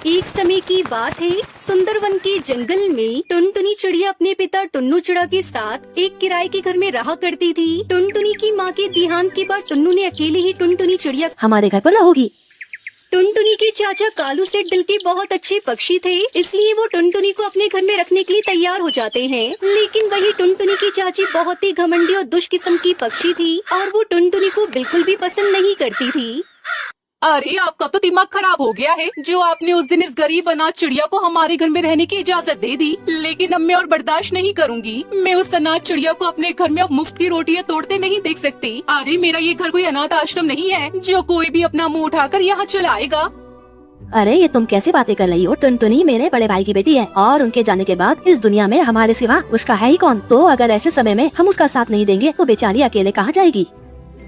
एक समय की बात है, सुंदरवन के जंगल में टुनटुनी चिड़िया अपने पिता टुन्नू चिड़ा के साथ एक किराए के घर में रहा करती थी। टुनटुनी की माँ के देहांत के बाद टुन्नू ने अकेले ही टुनटुनी चिड़िया हमारे घर पर रहोगी। टुनटुनी के चाचा कालू सेठ दिल के बहुत अच्छे पक्षी थे, इसलिए वो टुनटुनी को अपने घर में रखने के लिए तैयार हो जाते हैं। लेकिन वही टुनटुनी की चाची बहुत ही घमंडी और दुष्ट किस्म की पक्षी थी और वो टुनटुनी को बिल्कुल भी पसंद नहीं करती थी। अरे आपका तो दिमाग खराब हो गया है, जो आपने उस दिन इस गरीब अनाथ चिड़िया को हमारे घर में रहने की इजाजत दे दी। लेकिन अब मैं और बर्दाश्त नहीं करूंगी। मैं उस अनाथ चिड़िया को अपने घर में अब मुफ्त की रोटियां तोड़ते नहीं देख सकती। अरे मेरा ये घर कोई अनाथ आश्रम नहीं है जो कोई भी अपना मुंह उठाकर यहाँ चला आएगा। अरे ये तुम कैसी बातें कर रही हो? टुनटुनी मेरे बड़े भाई की बेटी है और उनके जाने के बाद इस दुनिया में हमारे सिवा उसका है ही कौन। तो अगर ऐसे समय में हम उसका साथ नहीं देंगे तो बेचारी अकेले कहाँ जाएगी।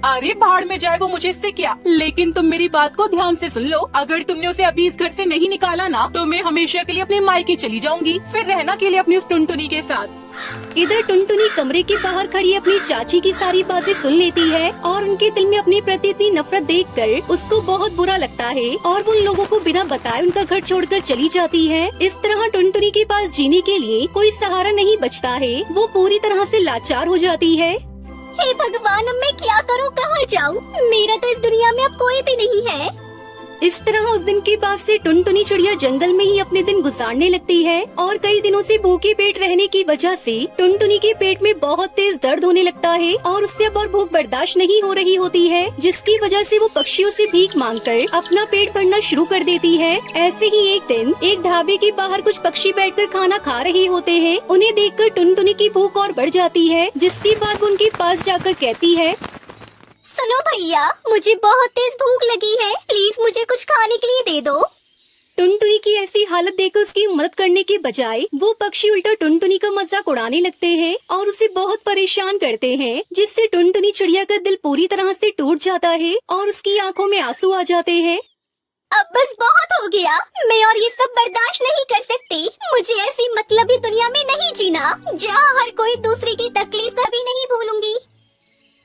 अरे भाड़ में जाए वो, मुझे इससे क्या। लेकिन तुम मेरी बात को ध्यान से सुन लो। अगर तुमने उसे अभी इस घर से नहीं निकाला ना तो मैं हमेशा के लिए अपने मायके चली जाऊंगी, फिर रहना के लिए अपनी उस टुनटुनी के साथ। इधर टुनटुनी कमरे के बाहर खड़ी अपनी चाची की सारी बातें सुन लेती है और उनके दिल में अपने प्रति इतनी नफरत देखकर उसको बहुत बुरा लगता है और वो उन लोगों को बिना बताए उनका घर छोड़कर चली जाती है। इस तरह टुनटुनी के पास जीने के लिए कोई सहारा नहीं बचता है। वो पूरी तरह से लाचार हो जाती है। हे भगवान, अब मैं क्या करूं, कहाँ जाऊं? मेरा तो इस दुनिया में अब कोई भी नहीं है। इस तरह उस दिन के बाद से टुनटुनी चिड़िया जंगल में ही अपने दिन गुजारने लगती है और कई दिनों से भूखे पेट रहने की वजह से टुनटुनी के पेट में बहुत तेज दर्द होने लगता है और उससे अब और भूख बर्दाश्त नहीं हो रही होती है, जिसकी वजह से वो पक्षियों से भीख मांगकर अपना पेट भरना शुरू कर देती है। ऐसे ही एक दिन एक ढाबे के बाहर कुछ पक्षी बैठकर खाना खा रहे होते हैं। उन्हें देखकर टुनटुनी की भूख और बढ़ जाती है, जिसके बाद वो उनके पास जाकर कहती है, सुनो भैया, मुझे बहुत तेज भूख लगी है, प्लीज मुझे कुछ खाने के लिए दे दो। टुनटुनी की ऐसी हालत देखकर उसकी मदद करने के बजाय वो पक्षी उल्टा टुनटुनी का मजाक उड़ाने लगते हैं और उसे बहुत परेशान करते हैं, जिससे टुनटुनी चिड़िया का दिल पूरी तरह से टूट जाता है और उसकी आंखों में आंसू आ जाते हैं। अब बस बहुत हो गया, मैं और ये सब बर्दाश्त नहीं कर सकती। मुझे ऐसी मतलबी दुनिया में नहीं जीना जहाँ हर कोई दूसरे की तकलीफ कभी नहीं भूलूंगी।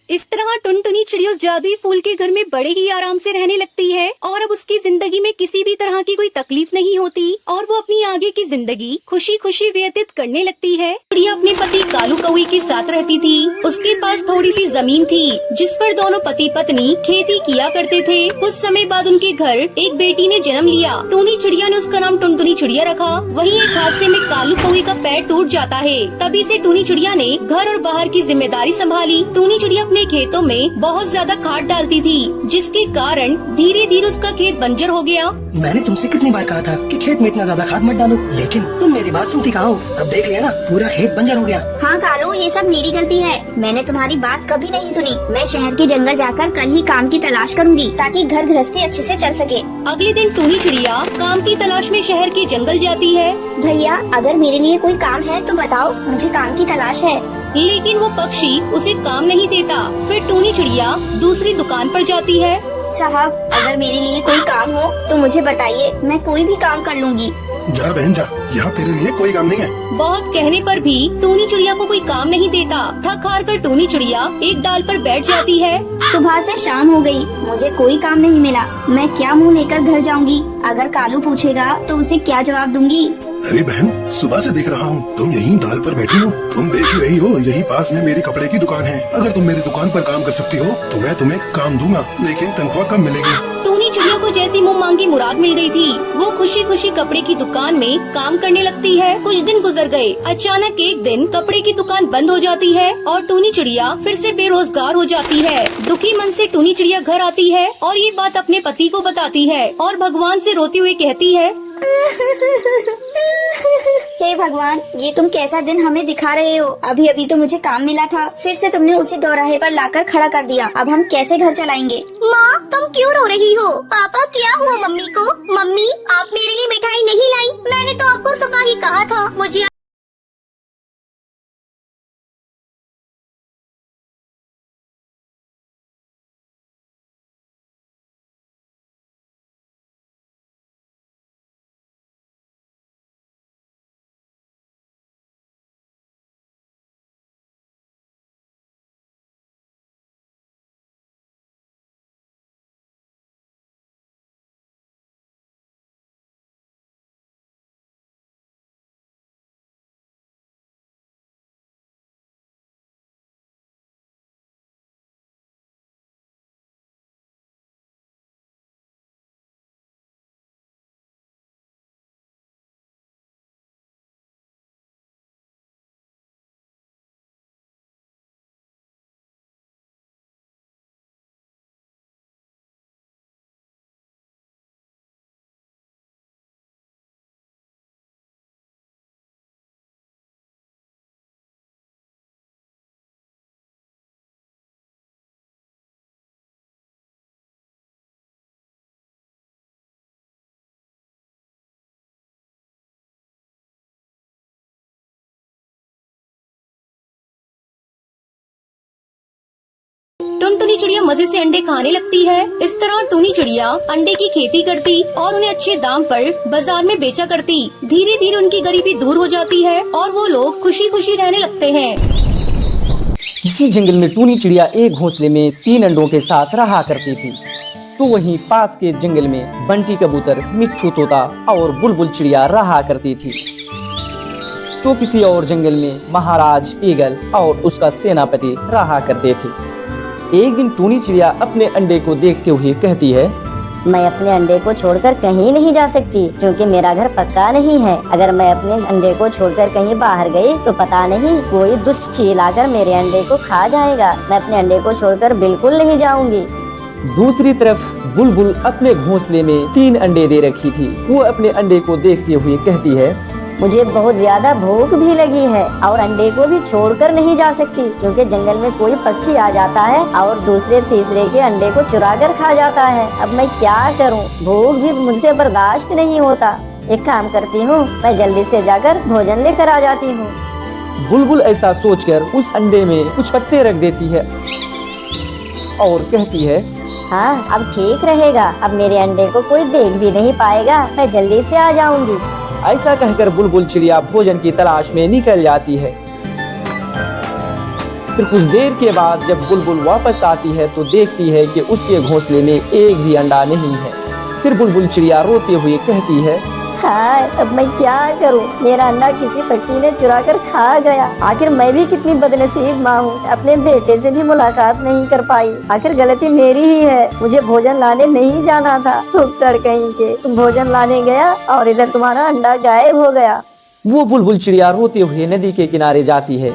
इस तरह टुनटुनी चिड़िया जादुई फूल के घर में बड़े ही आराम से रहने लगती है और अब उसकी जिंदगी में किसी भी तरह की कोई तकलीफ नहीं होती और वो अपनी आगे की जिंदगी खुशी खुशी व्यतीत करने लगती है। चिड़िया अपने पति कालू कौवे के साथ रहती थी। उसके पास थोड़ी सी जमीन थी जिस पर दोनों पति पत्नी खेती किया करते थे। कुछ समय बाद उनके घर एक बेटी ने जन्म लिया। टूनी चिड़िया ने उसका नाम टुनटुनी चिड़िया रखा। वहीं एक हादसे में कालू कौवे का पैर टूट जाता है। तभी से टूनी चिड़िया ने घर और बाहर की जिम्मेदारी संभाली। टूनी चिड़िया अपने खेतों में बहुत ज्यादा खाद डालती थी, जिसके कारण धीरे धीरे उसका खेत बंजर हो गया। मैंने तुमसे कितनी बार कहा था कि खेत में इतना ज्यादा खाद मत डालो, लेकिन तुम मेरी बात सुनती कहाँ हो। अब देख लिया ना, पूरा खेत बंजर हो गया। हाँ कालू, ये सब मेरी गलती है। मैंने तुम्हारी बात कभी नहीं सुनी। मैं शहर के जंगल जाकर कल ही काम की तलाश करूंगी ताकि घर गृहस्थी अच्छे से चल सके। अगले दिन टूनी चिड़िया काम की तलाश में शहर के जंगल जाती है। भैया, अगर मेरे लिए कोई काम है तो बताओ, मुझे काम की तलाश है। लेकिन वो पक्षी उसे काम नहीं देता। फिर टूनी चिड़िया दूसरी दुकान पर जाती है। साहब, अगर मेरे लिए कोई काम हो तो मुझे बताइए, मैं कोई भी काम कर लूंगी। जा बहन जा, यहाँ तेरे लिए कोई काम नहीं है। बहुत कहने पर भी टूनी चिड़िया को कोई काम नहीं देता। थक हार कर टूनी चिड़िया एक डाल पर बैठ जाती है। सुबह से शाम हो गई, मुझे कोई काम नहीं मिला। मैं क्या मुंह लेकर घर जाऊंगी? अगर कालू पूछेगा तो उसे क्या जवाब दूंगी? अरे बहन, सुबह से देख रहा हूँ तुम यहीं दाल पर बैठी हो। तुम देख ही रही हो, यही पास में मेरी कपड़े की दुकान है। अगर तुम मेरी दुकान पर काम कर सकती हो तो मैं तुम्हें काम दूंगा, लेकिन तनख्वाह कम मिलेगी। टूनी चिड़िया को जैसी मुंह मांगी मुराद मिल गई थी। वो खुशी खुशी कपड़े की दुकान में काम करने लगती है। कुछ दिन गुजर गए। अचानक एक दिन कपड़े की दुकान बंद हो जाती है और टूनी चिड़िया फिर से बेरोजगार हो जाती है। दुखी मन से टूनी चिड़िया घर आती है और ये बात अपने पति को बताती है और भगवान से रोते हुए कहती है, हे भगवान, ये तुम कैसा दिन हमें दिखा रहे हो। अभी अभी तो मुझे काम मिला था, फिर से तुमने उसे दोराहे पर लाकर खड़ा कर दिया। अब हम कैसे घर चलाएंगे? माँ, तुम क्यों रो रही हो? पापा, क्या हुआ मम्मी को? मम्मी, आप मेरे लिए मिठाई नहीं लाई? मैंने तो आपको सुबह ही कहा था मुझे टुनटुनी चिड़िया मजे से अंडे खाने लगती है। इस तरह टूनी चिड़िया अंडे की खेती करती और उन्हें अच्छे दाम पर बाजार में बेचा करती। धीरे धीरे उनकी गरीबी दूर हो जाती है और वो लोग खुशी खुशी रहने लगते हैं। इसी जंगल में टूनी चिड़िया एक घोंसले में 3 अंडों के साथ रहा करती थी। तो वहीं पास के जंगल में बंटी कबूतर, मिट्ठू तोता और बुलबुल चिड़िया रहा करती थी। तो किसी और जंगल में महाराज ईगल और उसका सेनापति रहा करते थे। एक दिन टूनी चिड़िया अपने अंडे को देखते हुए कहती है, मैं अपने अंडे को छोड़कर कहीं नहीं जा सकती क्योंकि मेरा घर पक्का नहीं है। अगर मैं अपने अंडे को छोड़कर कहीं बाहर गई तो पता नहीं कोई दुष्ट चील आकर मेरे अंडे को खा जाएगा। मैं अपने अंडे को छोड़कर बिल्कुल नहीं जाऊंगी। दूसरी तरफ बुलबुल अपने घोंसले में 3 अंडे दे रखी थी। वो अपने अंडे को देखते हुए कहती है, मुझे बहुत ज्यादा भूख भी लगी है और अंडे को भी छोड़कर नहीं जा सकती क्योंकि जंगल में कोई पक्षी आ जाता है और दूसरे तीसरे के अंडे को चुरा कर खा जाता है। अब मैं क्या करूं? भूख भी मुझसे बर्दाश्त नहीं होता। एक काम करती हूँ, मैं जल्दी से जाकर भोजन लेकर आ जाती हूँ। बुलबुल ऐसा सोचकर उस अंडे में कुछ पत्ते रख देती है और कहती है, हाँ, अब ठीक रहेगा। अब मेरे अंडे को कोई देख भी नहीं पाएगा। मैं जल्दी से आ जाऊंगी। ऐसा कहकर बुलबुल चिड़िया भोजन की तलाश में निकल जाती है। फिर कुछ देर के बाद जब बुलबुल वापस आती है तो देखती है कि उसके घोंसले में एक भी अंडा नहीं है। फिर बुलबुल चिड़िया रोते हुए कहती है, हाय, अब मैं क्या करूं? मेरा अंडा किसी पक्षी ने चुरा कर खा गया। आखिर मैं भी कितनी बदनसीब माँ हूँ, अपने बेटे से भी मुलाकात नहीं कर पाई। आखिर गलती मेरी ही है, मुझे भोजन लाने नहीं जाना था। टुक्कड़ कहीं के, तुम भोजन लाने गया और इधर तुम्हारा अंडा गायब हो गया। वो बुलबुल चिड़िया रोते हुए नदी के किनारे जाती है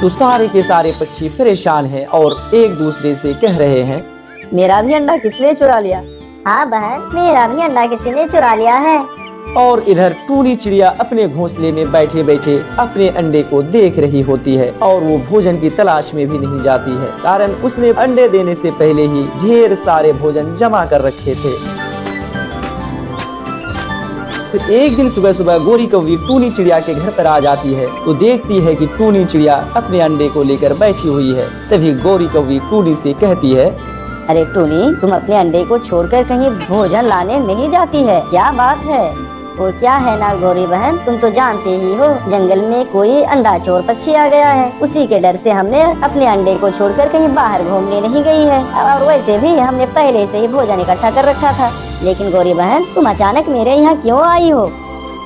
तो सारे के सारे पक्षी परेशान हैं और एक दूसरे से कह रहे हैं, मेरा भी अंडा किसने चुरा लिया? हाँ बहन, मेरा भी अंडा किसी ने चुरा लिया है। और इधर टूनी चिड़िया अपने घोंसले में बैठे बैठे अपने अंडे को देख रही होती है और वो भोजन की तलाश में भी नहीं जाती है, कारण उसने अंडे देने से पहले ही ढेर सारे भोजन जमा कर रखे थे। फिर एक दिन सुबह सुबह गोरी कौवी टूनी चिड़िया के घर पर आ जाती है तो देखती है कि टूनी चिड़िया अपने अंडे को लेकर बैठी हुई है। तभी गोरी कौवी टूनी से कहती है, अरे टूनी, तुम अपने अंडे को छोड़कर कहीं भोजन लाने नहीं जाती है? क्या बात है? वो क्या है ना गोरी बहन, तुम तो जानते ही हो जंगल में कोई अंडा चोर पक्षी आ गया है। उसी के डर से हमने अपने अंडे को छोड़कर कहीं बाहर घूमने नहीं गई है और वैसे भी हमने पहले से ही भोजन इकट्ठा कर रखा था। लेकिन गोरी बहन, तुम अचानक मेरे यहाँ क्यों आई हो?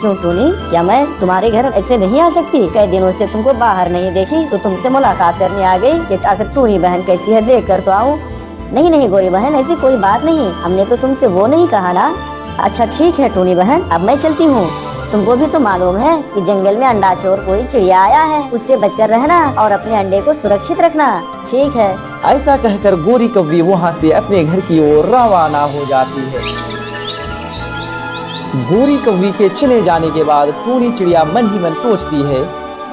क्यों टूनी, क्या मैं तुम्हारे घर ऐसे नहीं आ सकती? कई दिनों से तुमको बाहर नहीं देखी तो तुमसे मुलाकात करने आ गई कि आखिर टूनी बहन कैसी है, देख कर तो आऊँ। नहीं नहीं गोरी बहन, ऐसी कोई बात नहीं। हमने तो तुमसे वो नहीं कहा ना। अच्छा ठीक है टूनी बहन, अब मैं चलती हूँ। तुमको भी तो मालूम है कि जंगल में अंडा चोर कोई चिड़िया आया है, उससे बचकर रहना और अपने अंडे को सुरक्षित रखना। ठीक है। ऐसा कहकर गोरी कौवी वहाँ से अपने घर की ओर रवाना हो जाती है। गोरी कौवी के चले जाने के बाद टूनी चिड़िया मन ही मन सोचती है,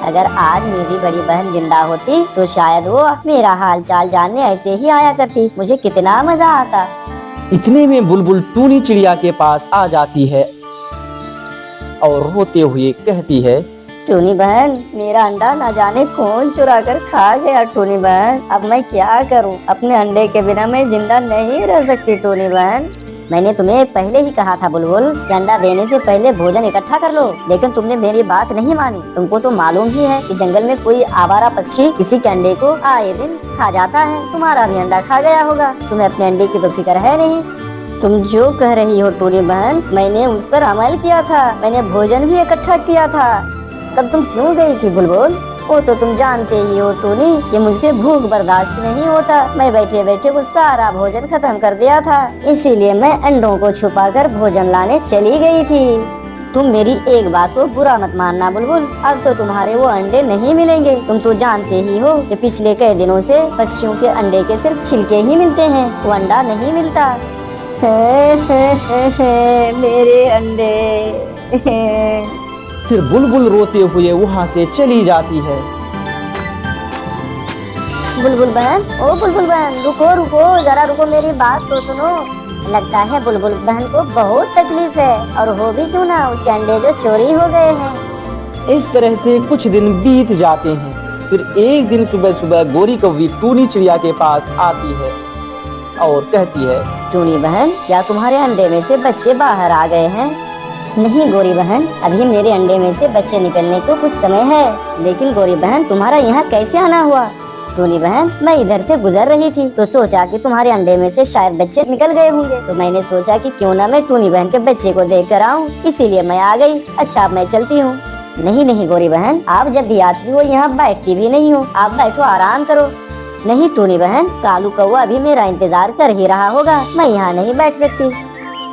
अगर आज मेरी बड़ी बहन जिंदा होती तो शायद वो मेरा हाल चाल जानने ऐसे ही आया करती। मुझे कितना मजा आता। इतने में बुलबुल टूनी चिड़िया के पास आ जाती है और रोते हुए कहती है, टूनी बहन, मेरा अंडा न जाने कौन चुरा कर खा गया। टूनी बहन, अब मैं क्या करूं? अपने अंडे के बिना मैं जिंदा नहीं रह सकती। टूनी बहन, मैंने तुम्हें पहले ही कहा था बुलबुल कि अंडा देने से पहले भोजन इकट्ठा कर लो, लेकिन तुमने मेरी बात नहीं मानी। तुमको तो मालूम ही है कि जंगल में कोई आवारा पक्षी किसी के अंडे को आए दिन खा जाता है। तुम्हारा भी अंडा खा गया होगा। तुम्हें अपने अंडे की तो फिक्र है नहीं। तुम जो कह रही हो टूनी बहन, मैंने उस पर अमल किया था। मैंने भोजन भी इकट्ठा किया था। तब तुम क्यों गई थी बुलबुल? वो तो तुम जानते ही हो टूनी कि मुझसे भूख बर्दाश्त नहीं होता। मैं बैठे बैठे वो सारा भोजन खत्म कर दिया था, इसीलिए मैं अंडों को छुपाकर भोजन लाने चली गई थी। तुम मेरी एक बात को बुरा मत मानना बुलबुल, अब तो तुम्हारे वो अंडे नहीं मिलेंगे। तुम तो जानते ही हो कि पिछले कई दिनों से पक्षियों के अंडे के सिर्फ छिलके ही मिलते हैं, वो अंडा नहीं मिलता। मेरे अंडे। फिर बुलबुल रोते हुए वहाँ से चली जाती है। बुलबुल बहन, ओ बुलबुल बहन, रुको रुको, जरा रुको, मेरी बात तो सुनो। लगता है बुलबुल बहन को बहुत तकलीफ है, और हो भी क्यों ना, उसके अंडे जो चोरी हो गए हैं। इस तरह से कुछ दिन बीत जाते हैं। फिर एक दिन सुबह सुबह गोरी कौवी टूनी चिड़िया के पास आती है और कहती है, टूनी बहन, क्या तुम्हारे अंडे में से बच्चे बाहर आ गए हैं? नहीं गोरी बहन, अभी मेरे अंडे में से बच्चे निकलने को कुछ समय है। लेकिन गोरी बहन, तुम्हारा यहाँ कैसे आना हुआ? टूनी बहन, मैं इधर से गुजर रही थी तो सोचा कि तुम्हारे अंडे में से शायद बच्चे निकल गए होंगे, तो मैंने सोचा कि क्यों ना मैं टूनी बहन के बच्चे को देख कर आऊँ, इसीलिए मैं आ गई। अच्छा, अब मैं चलती हूँ। नहीं नहीं गोरी बहन, आप जब भी आती हो यहाँ बैठती भी नहीं हो, आप बैठो, आराम करो। नहीं टूनी बहन, कालू कौवा अभी मेरा इंतजार कर ही रहा होगा, मैं यहाँ नहीं बैठ सकती।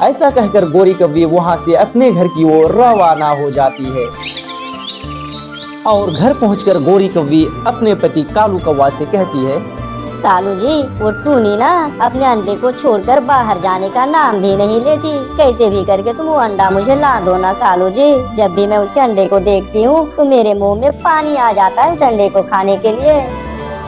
ऐसा कहकर गोरी कौवी वहाँ से अपने घर की ओर रवाना हो जाती है और घर पहुंचकर गोरी कौवी अपने पति कालू कौवा से कहती है, कालू जी, वो टूनी ना अपने अंडे को छोड़कर बाहर जाने का नाम भी नहीं लेती। कैसे भी करके तुम वो अंडा मुझे ला दो ना कालू जी। जब भी मैं उसके अंडे को देखती हूँ तो मेरे मुंह में पानी आ जाता है इस अंडे को खाने के लिए।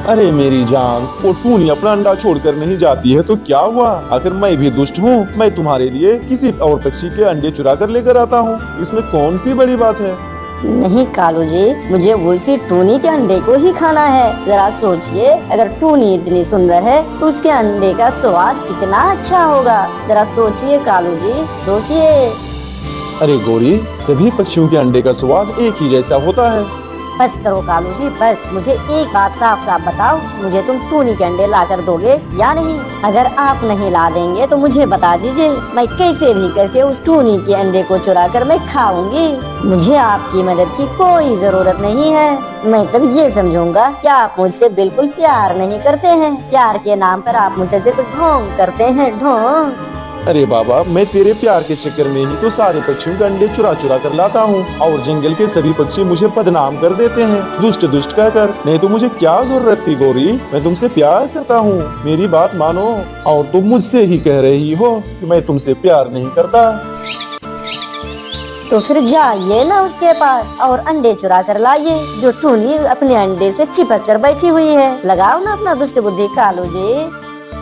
अरे मेरी जान, वो टूनी अपना अंडा छोड़कर नहीं जाती है तो क्या हुआ? आखिर मैं भी दुष्ट हूँ, मैं तुम्हारे लिए किसी और पक्षी के अंडे चुरा कर लेकर आता हूँ, इसमें कौन सी बड़ी बात है? नहीं कालू जी, मुझे उसी टूनी के अंडे को ही खाना है। जरा सोचिए, अगर टूनी इतनी सुंदर है तो उसके अंडे का स्वाद कितना अच्छा होगा। जरा सोचिए कालू जी, सोचिए। अरे गोरी, सभी पक्षियों के अंडे का स्वाद एक ही जैसा होता है। बस करो कालू जी, बस। मुझे एक बात साफ साफ बताओ, मुझे तुम टूनी के अंडे ला कर दोगे या नहीं? अगर आप नहीं ला देंगे तो मुझे बता दीजिए, मैं कैसे भी करके उस टूनी के अंडे को चुरा कर मैं खाऊंगी। मुझे आपकी मदद की कोई जरूरत नहीं है। मैं तब ये समझूंगा कि आप मुझसे बिल्कुल प्यार नहीं करते हैं। प्यार के नाम पर आप मुझसे सिर्फ ढोंग करते हैं, ढोंग। अरे बाबा, मैं तेरे प्यार के चक्कर में ही तो सारे पक्षियों के अंडे चुरा चुरा कर लाता हूँ और जंगल के सभी पक्षी मुझे बदनाम कर देते हैं, दुष्ट दुष्ट कहकर। नहीं तो मुझे क्या जरूरत थी गोरी, मैं तुमसे प्यार करता हूँ, मेरी बात मानो। और तुम मुझसे ही कह रही हो कि मैं तुमसे प्यार नहीं करता। तो फिर जाइए ना उसके पास और अंडे चुरा कर लाइए, जो टूनी अपने अंडे से चिपक कर बैठी हुई है। लगाओ ना अपना दुष्ट बुद्धि कालू जी।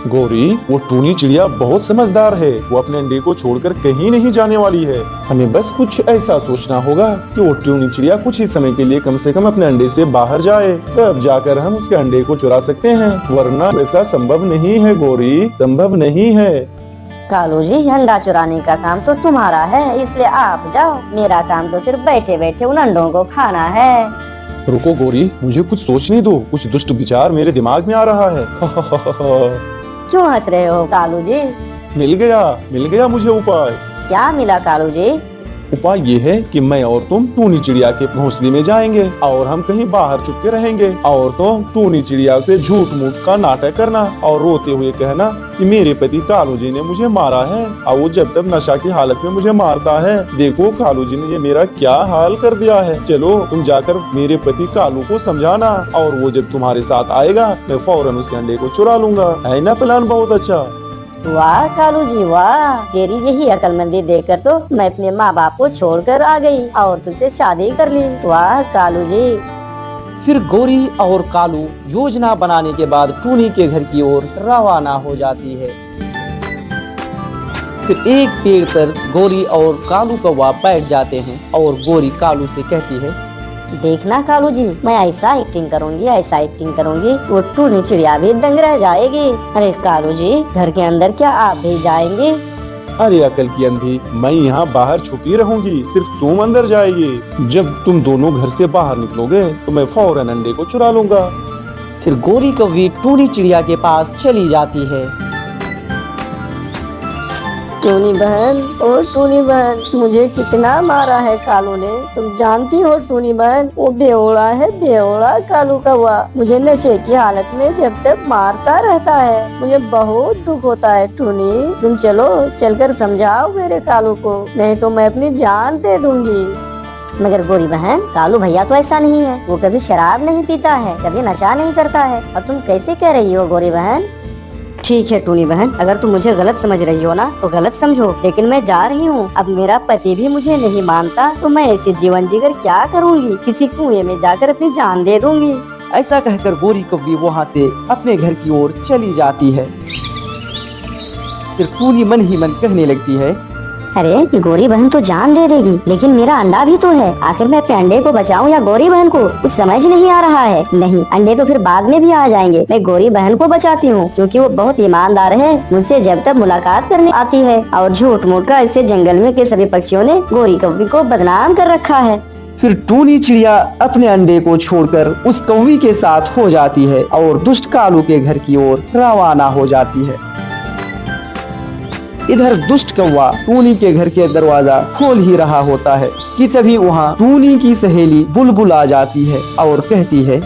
गोरी, वो टूनी चिड़िया बहुत समझदार है, वो अपने अंडे को छोड़कर कहीं नहीं जाने वाली है। हमें बस कुछ ऐसा सोचना होगा कि वो टूनी चिड़िया कुछ ही समय के लिए कम से कम अपने अंडे से बाहर जाए, तब जाकर हम उसके अंडे को चुरा सकते हैं, वरना ऐसा संभव नहीं है गोरी, संभव नहीं है। कालू जी, अंडा चुराने का काम तो तुम्हारा है, इसलिए आप जाओ। मेरा काम तो सिर्फ बैठे बैठे उन अंडों को खाना है। रुको गोरी, मुझे कुछ सोचने दो, कुछ दुष्ट विचार मेरे दिमाग में आ रहा है। क्यों हंस रहे हो कालू जी? मिल गया मुझे उपाय। क्या मिला कालू जी? उपाय ये है कि मैं और तुम टूनी चिड़िया के घोंसले में जाएंगे और हम कहीं बाहर छुप के रहेंगे और तुम टूनी चिड़िया से झूठ मूठ का नाटक करना और रोते हुए कहना कि मेरे पति कालू जी ने मुझे मारा है और वो जब तक नशा की हालत में मुझे मारता है। देखो कालू जी ने ये मेरा क्या हाल कर दिया है। चलो तुम जाकर मेरे पति कालू को समझाना और वो जब तुम्हारे साथ आएगा मैं फौरन उसके अंडे को चुरा लूंगा। है ना प्लान बहुत अच्छा? वाह कालू जी वाह, तेरी यही अकलमंदी देखकर तो मैं अपने माँ बाप को छोड़कर आ गई और तुझसे शादी कर ली। वाह कालू जी। फिर गोरी और कालू योजना बनाने के बाद टूनी के घर की ओर रवाना हो जाती है। फिर एक पेड़ पर गोरी और कालू कौवा बैठ जाते हैं और गोरी कालू से कहती है, देखना कालू जी, मैं ऐसा एक्टिंग करूंगी, वो टूनी चिड़िया भी दंग रह जाएगी। अरे कालू जी, घर के अंदर क्या आप भी जाएंगे? अरे अकल की अंधी, मैं यहाँ बाहर छुपी रहूंगी, सिर्फ तुम अंदर जाएगी। जब तुम दोनों घर से बाहर निकलोगे तो मैं फौरन अंडे को चुरा लूंगा। फिर गोरी कौवी टूनी चिड़िया के पास चली जाती है। टूनी बहन, ओ टूनी बहन, मुझे कितना मारा है कालू ने, तुम जानती हो टूनी बहन, वो बेवड़ा है, बेवड़ा कालू कौवा मुझे नशे की हालत में जब तक मारता रहता है, मुझे बहुत दुख होता है। टूनी, तुम चलो, चलकर समझाओ मेरे कालू को, नहीं तो मैं अपनी जान दे दूंगी। मगर गोरी बहन, कालू भैया तो ऐसा नहीं है, वो कभी शराब नहीं पीता है, कभी नशा नहीं करता है, और तुम कैसे कह रही हो गोरी बहन? ठीक है टूनी बहन, अगर तुम मुझे गलत समझ रही हो ना तो गलत समझो, लेकिन मैं जा रही हूँ। अब मेरा पति भी मुझे नहीं मानता तो मैं ऐसे जीवन जीकर क्या करूँगी? किसी कुएं में जाकर अपनी जान दे दूंगी। ऐसा कहकर गोरी कौवी वहाँ से अपने घर की ओर चली जाती है। फिर टूनी मन ही मन कहने लगती है, अरे ये गोरी बहन तो जान दे देगी, लेकिन मेरा अंडा भी तो है। आखिर मैं अपने अंडे को बचाऊं या गोरी बहन को, कुछ समझ नहीं आ रहा है। नहीं, अंडे तो फिर बाद में भी आ जाएंगे। मैं गोरी बहन को बचाती हूँ, क्योंकि वो बहुत ईमानदार है। मुझसे जब तक मुलाकात करने आती है, और झूठ मूठ का इससे जंगल में के सभी पक्षियों ने गोरी कौवी को बदनाम कर रखा है। फिर टूनी चिड़िया अपने अंडे को छोड़कर उस कौवी के साथ हो जाती है और दुष्ट कालू के घर की ओर रवाना हो जाती है। इधर दुष्ट कौवा टूनी के घर के दरवाजा खोल ही रहा होता है कि तभी वहाँ टूनी की सहेली बुलबुल आ जाती है और कहती है,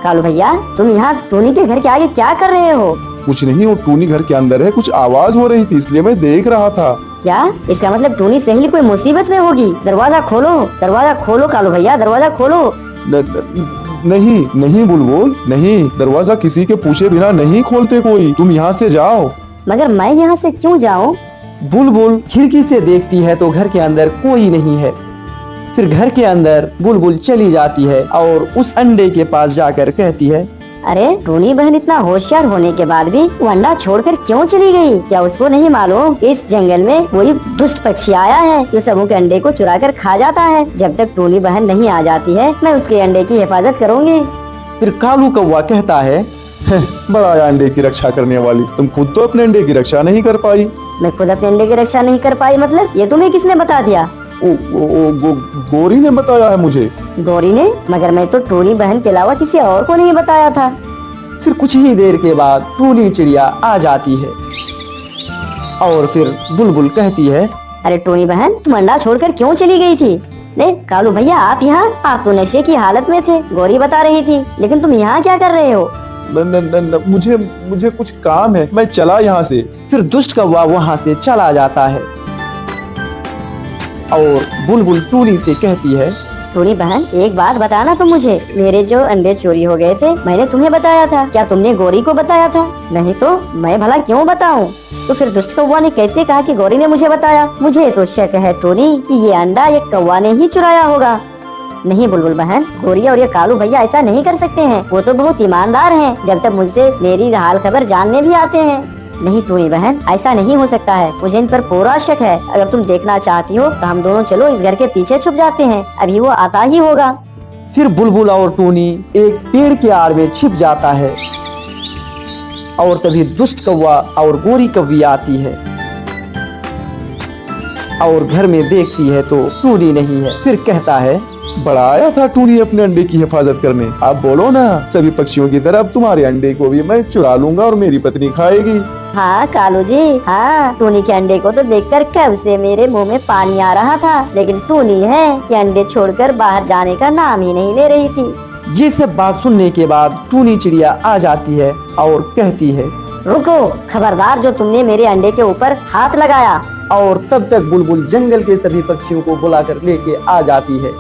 कालू भैया, तुम यहाँ टूनी के घर के आगे क्या कर रहे हो? कुछ नहीं, वो टूनी घर के अंदर है, कुछ आवाज हो रही थी इसलिए मैं देख रहा था। क्या इसका मतलब टूनी सहेली कोई मुसीबत में होगी? दरवाजा खोलो कालू भैया, दरवाजा खोलो। नहीं नहीं बुलबुल, नहीं, दरवाजा किसी के पूछे बिना नहीं खोलते कोई, तुम यहाँ से जाओ। मगर मैं यहाँ से क्यों जाऊँ? बुलबुल खिड़की से देखती है तो घर के अंदर कोई नहीं है। फिर घर के अंदर बुलबुल चली जाती है और उस अंडे के पास जाकर कहती है, अरे टूनी बहन इतना होशियार होने के बाद भी वो अंडा छोड़कर क्यों चली गई? क्या उसको नहीं मालूम इस जंगल में कोई दुष्ट पक्षी आया है जो सबों के अंडे को चुरा कर खा जाता है? जब तक टूनी बहन नहीं आ जाती है, मैं उसके अंडे की हिफाजत करूँगी। फिर कालू कौवा कहता है, बड़ा अंडे की रक्षा करने वाली, तुम खुद तो अपने अंडे की रक्षा नहीं कर पाई। मैं खुद अपने अंडे की रक्षा नहीं कर पाई मतलब? ये तुम्हें किसने बता दिया? गोरी ने बताया है मुझे। गोरी ने? मगर मैं तो टूनी बहन के अलावा किसी और को नहीं बताया था। फिर कुछ ही देर के बाद टूनी चिड़िया आ जाती है और फिर बुलबुल कहती है, अरे टूनी बहन, तुम अंडा छोड़कर क्यों चली गई थी? ले कालू भैया, आप यहाँ? आप तो नशे की हालत में थे, गोरी बता रही थी, लेकिन तुम यहाँ क्या कर रहे हो? मुझे कुछ काम है, मैं चला यहाँ से। फिर दुष्ट कौवा वहाँ से चला जाता है और बुलबुल टूनी से कहती है, टूनी बहन, एक बात बताना तुम मुझे, मेरे जो अंडे चोरी हो गए थे मैंने तुम्हें बताया था, क्या तुमने गोरी को बताया था? नहीं तो मैं भला क्यों बताऊं? तो फिर दुष्ट कौवा ने कैसे कहा कि गोरी ने मुझे बताया? मुझे तो शक है टूनी कि ये अंडा एक कौवा ने ही चुराया होगा। नहीं बुलबुल बहन, गोरी और ये कालू भैया ऐसा नहीं कर सकते हैं, वो तो बहुत ईमानदार हैं, जब तक मुझसे मेरी हाल खबर जानने भी आते हैं। नहीं टूनी बहन, ऐसा नहीं हो सकता है, मुझे इन पर पूरा शक है। अगर तुम देखना चाहती हो तो हम दोनों चलो इस घर के पीछे छुप जाते हैं, अभी वो आता ही होगा। फिर बुलबुल और टूनी एक पेड़ के आड़ में छिप जाता है और तभी दुष्ट कौवा और गोरी कौवी आती है और घर में देखती है तो टूनी नहीं है। फिर कहता है, बड़ा आया था टूनी अपने अंडे की हिफाजत करने, आप बोलो ना, सभी पक्षियों की तरह तुम्हारे अंडे को भी मैं चुरा लूंगा और मेरी पत्नी खाएगी। हाँ कालू जी, हाँ, टूनी के अंडे को तो देखकर कब से मेरे मुंह में पानी आ रहा था, लेकिन टूनी है कि अंडे छोड़कर बाहर जाने का नाम ही नहीं ले रही थी। ये सब बात सुनने के बाद टूनी चिड़िया आ जाती है और कहती है, रुको, खबरदार जो तुमने मेरे अंडे के ऊपर हाथ लगाया। और तब तक बुलबुल जंगल के सभी पक्षियों को बुलाकर लेके आ जाती है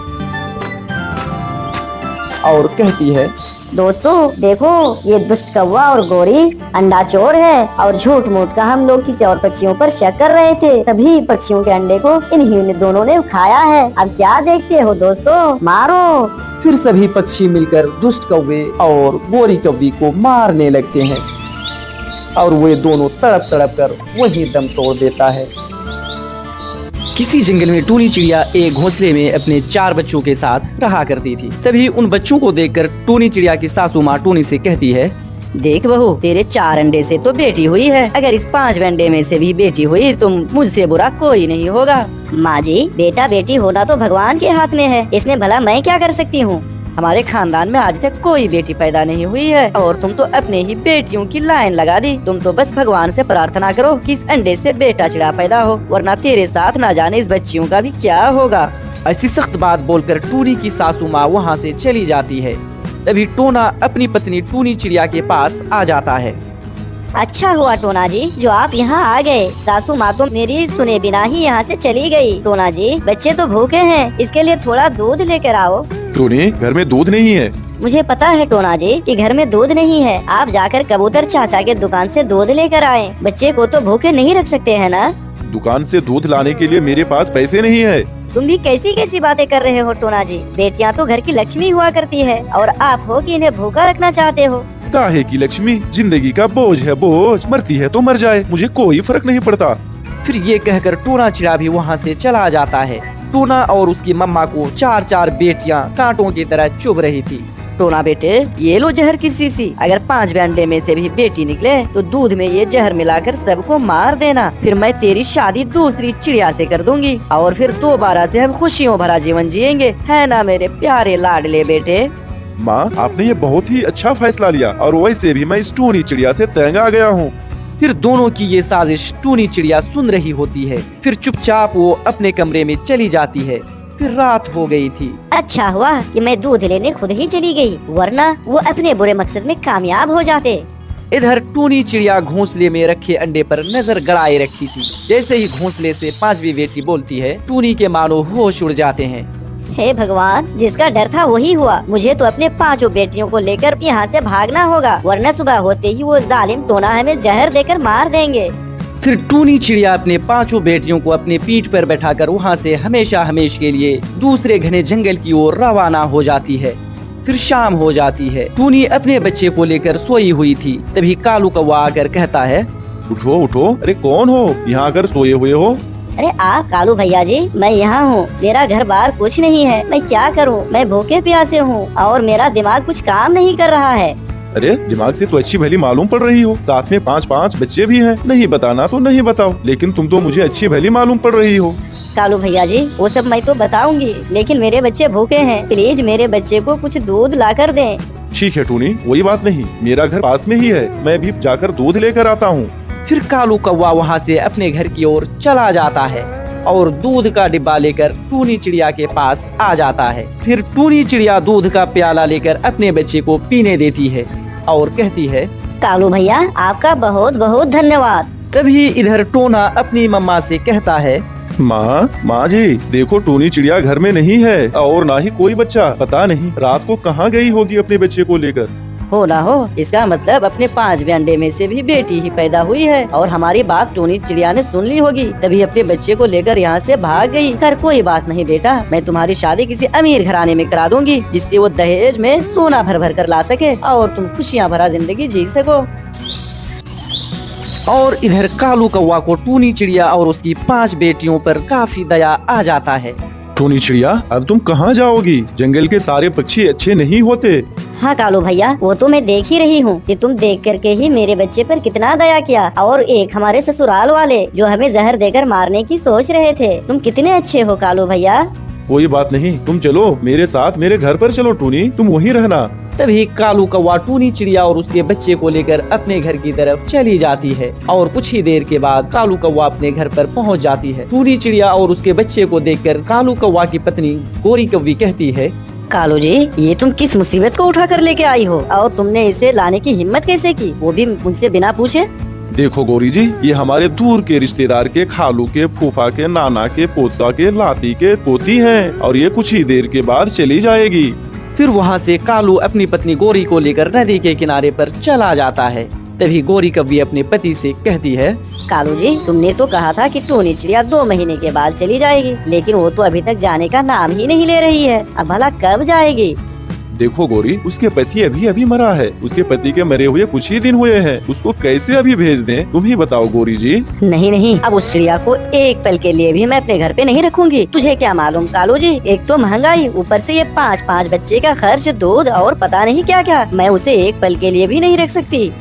और कहती है, दोस्तों देखो, ये दुष्ट कौवा और गोरी अंडा चोर है और झूठ मूठ का हम लोग किसी और पक्षियों पर शक कर रहे थे, तभी पक्षियों के अंडे को इन्हीं दोनों ने खाया है। अब क्या देखते हो दोस्तों, मारो। फिर सभी पक्षी मिलकर दुष्ट कौवे और गोरी कौवी को मारने लगते हैं और वे दोनों तड़प तड़प कर वही दम तोड़ देता है। किसी जंगल में टूनी चिड़िया एक घोंसले में अपने 4 बच्चों के साथ रहा करती थी। तभी उन बच्चों को देखकर टूनी चिड़िया की सासू माँ टूनी से कहती है, देख बहू, तेरे 4 अंडे से तो बेटी हुई है, अगर इस 5 अंडे में से भी बेटी हुई तो मुझसे बुरा कोई नहीं होगा। माँ जी, बेटा बेटी होना तो भगवान के हाथ में है, इसमें भला मैं क्या कर सकती हूँ? हमारे खानदान में आज तक कोई बेटी पैदा नहीं हुई है और तुम तो अपने ही बेटियों की लाइन लगा दी। तुम तो बस भगवान से प्रार्थना करो कि इस अंडे से बेटा चिड़ा पैदा हो, वरना तेरे साथ ना जाने इस बच्चियों का भी क्या होगा। ऐसी सख्त बात बोलकर टूनी की सासू माँ वहाँ से चली जाती है। तभी टोना अपनी पत्नी टूनी चिड़िया के पास आ जाता है। अच्छा हुआ टोना जी जो आप यहाँ आ गए, सासू माँ तो मेरी सुने बिना ही यहाँ से चली गई। टोना जी, बच्चे तो भूखे हैं, इसके लिए थोड़ा दूध लेकर आओ। टोनी, घर में दूध नहीं है। मुझे पता है टोना जी कि घर में दूध नहीं है, आप जाकर कबूतर चाचा के दुकान से दूध लेकर आए, बच्चे को तो भूखे नहीं रख सकते हैं ना। दुकान से दूध लाने के लिए मेरे पास पैसे नहीं है। तुम भी कैसी कैसी बातें कर रहे हो टोना जी, बेटियाँ तो घर की लक्ष्मी हुआ करती है और आप हो कि इन्हें भूखा रखना चाहते हो। काहे की लक्ष्मी, जिंदगी का बोझ है बोझ, मरती है तो मर जाए, मुझे कोई फर्क नहीं पड़ता। फिर ये कहकर टूना चिड़िया भी वहाँ से चला जाता है। टूना और उसकी मम्मा को 4-4 बेटियां कांटों की तरह चुभ रही थी। टोना बेटे, ये लो जहर की शीशी। अगर 5 अंडे में से भी बेटी निकले तो दूध में ये जहर मिलाकर सबको मार देना। फिर मैं तेरी शादी दूसरी चिड़िया से कर दूंगी और फिर दोबारा से हम खुशियों भरा जीवन जिएंगे, है ना मेरे प्यारे लाडले बेटे। माँ, आपने ये बहुत ही अच्छा फैसला लिया और वैसे भी मैं इस टूनी चिड़िया से तंग आ गया हूँ। फिर दोनों की ये साजिश टूनी चिड़िया सुन रही होती है। फिर चुपचाप वो अपने कमरे में चली जाती है। फिर रात हो गई थी। अच्छा हुआ कि मैं दूध लेने खुद ही चली गई, वरना वो अपने बुरे मकसद में कामयाब हो जाते। इधर टूनी चिड़िया घोंसले में रखे अंडे पर नजर गड़ाए रखी थी। जैसे ही घोंसले से 5वीं बेटी बोलती है, टूनी के मानो होश उड़ जाते हैं। हे भगवान, जिसका डर था वही हुआ। मुझे तो अपने 5 बेटियों को लेकर यहाँ से भागना होगा, वरना सुबह होते ही वो जालिम टोना हमें जहर देकर मार देंगे। फिर टूनी चिड़िया अपने 5 बेटियों को अपने पीठ पर बैठाकर वहाँ से हमेशा हमेश के लिए दूसरे घने जंगल की ओर रवाना हो जाती है। फिर शाम हो जाती है। टूनी अपने बच्चे को लेकर सोई हुई थी। तभी कालू कौवा आकर कहता है, उठो उठो, अरे कौन हो, यहाँ आकर सोए हुए हो? अरे आप कालू भैया जी, मैं यहाँ हूँ। मेरा घर बार कुछ नहीं है, मैं क्या करूँ। मैं भूखे प्यासे हूँ और मेरा दिमाग कुछ काम नहीं कर रहा है। अरे दिमाग से तो अच्छी भली मालूम पड़ रही हो, साथ में 5-5 बच्चे भी हैं। नहीं बताना तो नहीं बताओ, लेकिन तुम तो मुझे अच्छी भली मालूम पड़ रही हो। कालू भैया जी, वो सब मैं तो बताऊंगी, लेकिन मेरे बच्चे भूखे हैं। प्लीज मेरे बच्चे को कुछ दूध ला कर दें। ठीक है टूनी, कोई बात नहीं, मेरा घर पास में ही है, मैं भी जाकर दूध लेकर आता हूँ। फिर कालू कौवा वहाँ से अपने घर की ओर चला जाता है और दूध का डिब्बा लेकर टूनी चिड़िया के पास आ जाता है। फिर टूनी चिड़िया दूध का प्याला लेकर अपने बच्चे को पीने देती है और कहती है, कालू भैया, आपका बहुत बहुत धन्यवाद। तभी इधर टोना अपनी मम्मा से कहता है, माँ जी, देखो टूनी चिड़िया घर में नहीं है और ना ही कोई बच्चा। पता नहीं रात को कहाँ गई होगी अपने बच्चे को लेकर। हो ना हो, इसका मतलब अपने 5 अंडे में से भी बेटी ही पैदा हुई है और हमारी बात टूनी चिड़िया ने सुन ली होगी, तभी अपने बच्चे को लेकर यहाँ से भाग गई। कर कोई बात नहीं बेटा, मैं तुम्हारी शादी किसी अमीर घराने में करा दूंगी, जिससे वो दहेज में सोना भर भर कर ला सके और तुम खुशियाँ भरा जिंदगी जी सको। और इधर कालू कौवा को टूनी चिड़िया और उसकी 5 बेटियों पर काफी दया आ जाता है। टूनी चिड़िया, अब तुम कहाँ जाओगी? जंगल के सारे पक्षी अच्छे नहीं होते। हाँ कालू भैया, वो तो मैं देख ही रही हूँ कि तुम देख करके ही मेरे बच्चे पर कितना दया किया। और एक हमारे ससुराल वाले जो हमें जहर देकर मारने की सोच रहे थे। तुम कितने अच्छे हो कालू भैया। कोई बात नहीं, तुम चलो मेरे साथ, मेरे घर पर चलो टूनी, तुम वहीं रहना। तभी कालू कौवा टूनी चिड़िया और उसके बच्चे को लेकर अपने घर की तरफ चली जाती है और कुछ ही देर के बाद कालू कौवा अपने घर पर पहुंच जाती है। टूनी चिड़िया और उसके बच्चे को देखकर कालू कौवा की पत्नी गोरी कौवी कहती है, कालू जी, ये तुम किस मुसीबत को उठा कर लेके आई हो और तुमने इसे लाने की हिम्मत कैसे की, वो भी मुझसे बिना पूछे? देखो गौरी जी, ये हमारे दूर के रिश्तेदार के खालू के, फूफा के, नाना के, पोता के, लाती के पोती हैं और ये कुछ ही देर के बाद चली जाएगी। फिर वहाँ से कालू अपनी पत्नी गोरी को लेकर नदी के किनारे पर चला जाता है। तभी गोरी कौवी अपने पति से कहती है, कालू जी, तुमने तो कहा था कि टूनी चिड़िया 2 महीने के बाद चली जाएगी, लेकिन वो तो अभी तक जाने का नाम ही नहीं ले रही है। अब भला कब जाएगी? देखो गौरी, उसके पति अभी अभी मरा है, उसके पति के मरे हुए कुछ ही दिन हुए हैं, उसको कैसे अभी भेज दें? तुम ही बताओ गौरी जी। नहीं नहीं, अब उस चिड़िया को एक पल के लिए भी मैं अपने घर पे नहीं रखूंगी। तुझे क्या मालूम कालू जी, एक तो महंगाई, ऊपर से ये 5-5 बच्चे का खर्च, दूध और पता नहीं क्या क्या, मैं उसे एक पल के लिए भी नहीं रख सकती।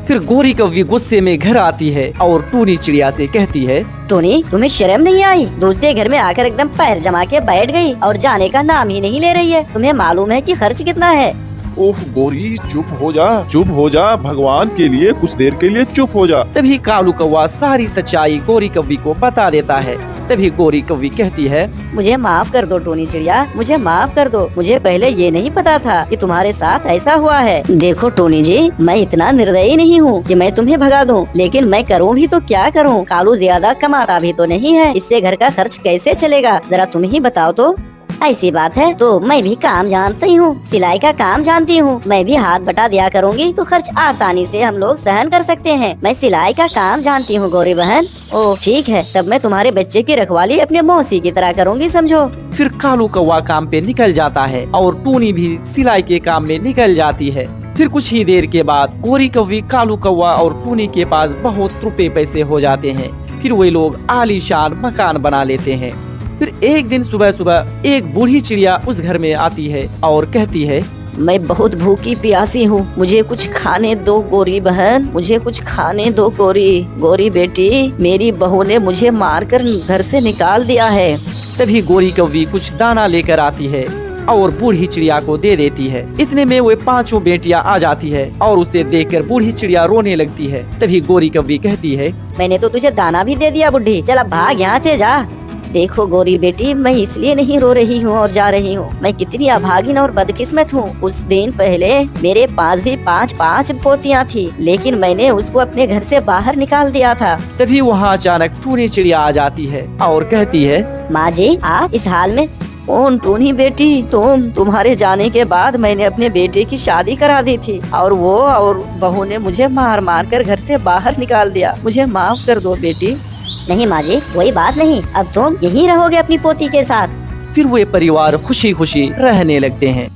फिर गोरी कौवी गुस्से में घर आती है और टूनी चिड़िया से कहती है, टूनी, तुम्हें शर्म नहीं आई? दूसरे घर में आकर एकदम पैर जमा के बैठ गई और जाने का नाम ही नहीं ले रही है। तुम्हें मालूम है कि खर्च कितना है? ओह गौरी, चुप हो जा, चुप हो जा, भगवान के लिए कुछ देर के लिए चुप हो जा। तभी कालू कौवा सारी सच्चाई गोरी कौवी को बता देता है। तभी गोरी कौवी कहती है, मुझे माफ कर दो टूनी चिड़िया, मुझे माफ कर दो। मुझे पहले ये नहीं पता था कि तुम्हारे साथ ऐसा हुआ है। देखो टूनी जी, मैं इतना निर्दयी नहीं हूँ कि मैं तुम्हें भगा दूँ, लेकिन मैं करूँ भी तो क्या करूँ? कालू ज्यादा कमाता भी तो नहीं है, इससे घर का खर्च कैसे चलेगा? जरा तुम ही बताओ तो। ऐसी बात है तो मैं भी काम जानती हूँ, सिलाई का काम जानती हूँ। मैं भी हाथ बटा दिया करूँगी तो खर्च आसानी से हम लोग सहन कर सकते हैं। मैं सिलाई का काम जानती हूँ गौरी बहन। ओह ठीक है, तब मैं तुम्हारे बच्चे की रखवाली अपने मौसी की तरह करूँगी, समझो। फिर कालू कौवा काम पे निकल जाता है और टूनी भी सिलाई के काम में निकल जाती है। फिर कुछ ही देर के बाद गोरी कौवी, कालू कौवा और टूनी के पास बहुत रुपए पैसे हो जाते हैं। फिर वे लोग आलीशान मकान बना लेते हैं। फिर एक दिन सुबह सुबह एक बूढ़ी चिड़िया उस घर में आती है और कहती है, मैं बहुत भूखी प्यासी हूँ, मुझे कुछ खाने दो गोरी बहन, मुझे कुछ खाने दो गोरी। गोरी बेटी, मेरी बहू ने मुझे मारकर घर से निकाल दिया है। तभी गोरी कौवी कुछ दाना लेकर आती है और बूढ़ी चिड़िया को दे देती है। इतने में वे पांचों बेटियां आ जाती है और उसे देखकर बूढ़ी चिड़िया रोने लगती है। तभी गोरी कौवी कहती है, मैंने तो तुझे दाना भी दे दिया बुढ़ी, चल अब भाग यहाँ से जा। देखो गोरी बेटी, मैं इसलिए नहीं रो रही हूँ और जा रही हूँ, मैं कितनी अभागिन और बदकिस्मत हूँ। उस दिन पहले मेरे पास भी पांच पोतियाँ थी, लेकिन मैंने उसको अपने घर से बाहर निकाल दिया था। तभी वहाँ अचानक टूनी चिड़िया आ जाती है और कहती है, माँ जी आप इस हाल में? कौन टूनी बेटी? तुम्हारे जाने के बाद मैंने अपने बेटे की शादी करा दी थी और वो और बहू ने मुझे मार मार कर घर से बाहर निकाल दिया, मुझे माफ कर दो बेटी। नहीं माँ जी, कोई बात नहीं, अब तुम यहीं रहोगे अपनी पोती के साथ। फिर वे परिवार खुशी खुशी रहने लगते हैं।